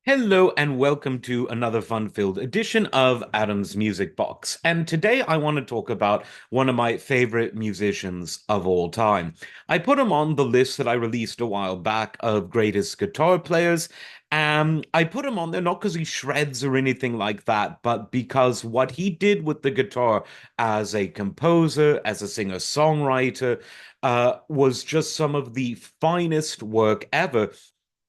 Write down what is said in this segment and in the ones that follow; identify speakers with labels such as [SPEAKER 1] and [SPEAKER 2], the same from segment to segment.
[SPEAKER 1] Hello and welcome to another fun-filled edition of Adam's Music Box. And today I want to talk about one of my favorite musicians of all time. I put him on the list that I released a while back of greatest guitar players. I put him on there not because he shreds or anything like that, but because what he did with the guitar as a composer, as a singer-songwriter, was just some of the finest work ever.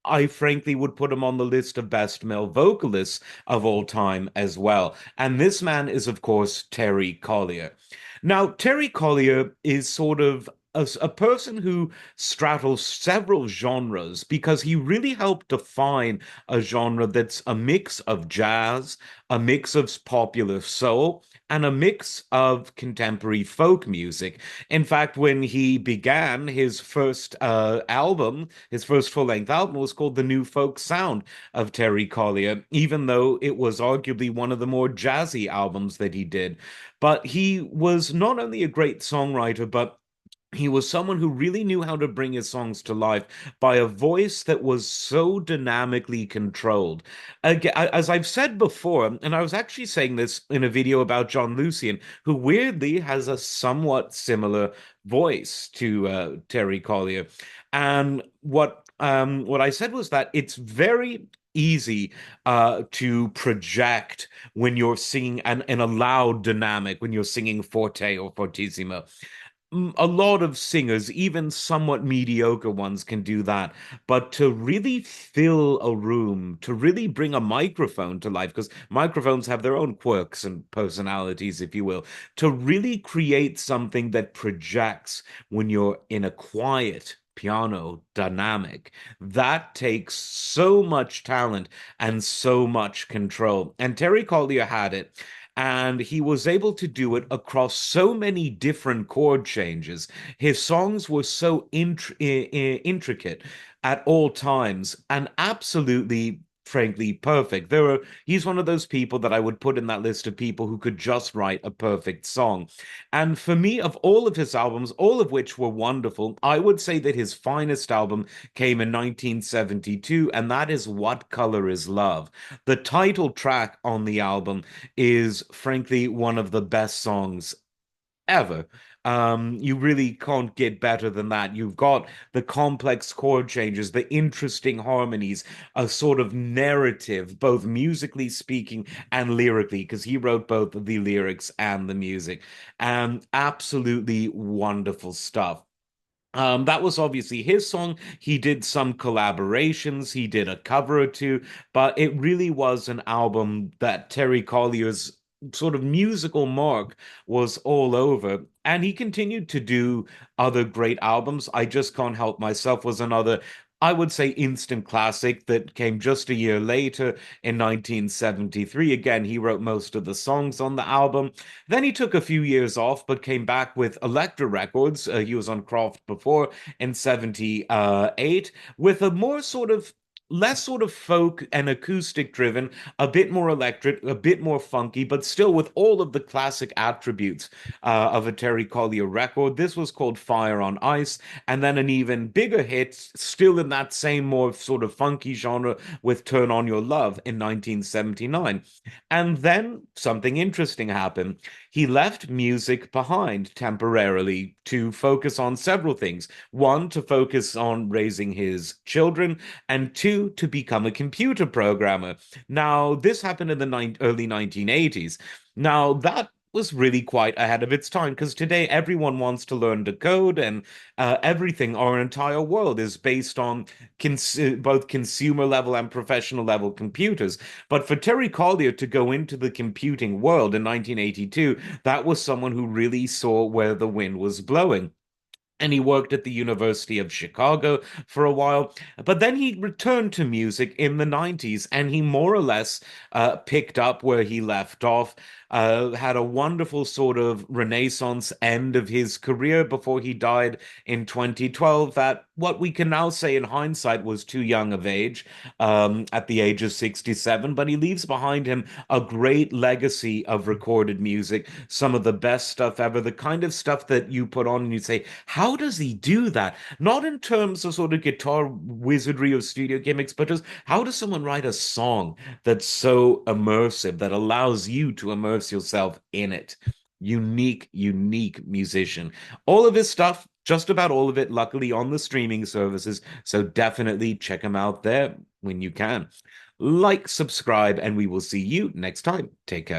[SPEAKER 1] I frankly would put him on the list of best male vocalists of all time as well. And this man is, of course, Terry Collier. Now, Terry Collier is sort of a person who straddles several genres because he really helped define a genre that's a mix of jazz, a mix of popular soul, and a mix of contemporary folk music. In fact, when he began his first album, his first full-length album was called The New Folk Sound of Terry Collier, even though it was arguably one of the more jazzy albums that he did. But he was not only a great songwriter, but he was someone who really knew how to bring his songs to life by a voice that was so dynamically controlled. Again, as I've said before, and I was actually saying this in a video about John Lucian, who weirdly has a somewhat similar voice to Terry Collier. And what I said was that it's very easy to project when you're singing in a loud dynamic, when you're singing forte or fortissimo. A lot of singers, even somewhat mediocre ones, can do that. But to really fill a room, to really bring a microphone to life, because microphones have their own quirks and personalities, if you will, to really create something that projects when you're in a quiet piano dynamic, that takes so much talent and so much control. And Terry Collier had it. And he was able to do it across so many different chord changes. His songs were so intricate at all times and absolutely, frankly, perfect. He's one of those people that I would put in that list of people who could just write a perfect song. And for me, of all of his albums, all of which were wonderful, I would say that his finest album came in 1972, and that is What Color Is Love? The title track on the album is frankly one of the best songs ever. You really can't get better than that. You've got the complex chord changes, the interesting harmonies, a sort of narrative, both musically speaking and lyrically, because he wrote both the lyrics and the music. And absolutely wonderful stuff. That was obviously his song. He did some collaborations, he did a cover or two, but it really was an album that Terry Collier's sort of musical mark was all over. And he continued to do other great albums. I Just Can't Help Myself was another, I would say, instant classic that came just a year later in 1973. Again, he wrote most of the songs on the album. Then he took a few years off, but came back with Elektra Records. He was on Croft before in 78 with a more sort of less sort of folk and acoustic driven, a bit more electric, a bit more funky, but still with all of the classic attributes of a Terry Collier record. This was called Fire on Ice, and then an even bigger hit, still in that same more sort of funky genre with Turn On Your Love in 1979. And then something interesting happened. He left music behind temporarily to focus on several things. One, to focus on raising his children, and two, to become a computer programmer. Now, this happened in the early 1980s. Now, that was really quite ahead of its time because today everyone wants to learn to code, and everything, our entire world is based on both consumer level and professional level computers. But for Terry Collier to go into the computing world in 1982, that was someone who really saw where the wind was blowing. And he worked at the University of Chicago for a while. But then he returned to music in the 90s and he more or less picked up where he left off. had a wonderful sort of renaissance end of his career before he died in 2012. That what we can now say in hindsight was too young of age, at the age of 67, but he leaves behind him a great legacy of recorded music, some of the best stuff ever, the kind of stuff that you put on and you say, how does he do that? Not in terms of sort of guitar wizardry or studio gimmicks, but just how does someone write a song that's so immersive that allows you to immerse yourself in it? Unique, unique musician. All of his stuff, just about all of it, luckily on the streaming services. So definitely check him out there when you can. Like, subscribe, and we will see you next time. Take care.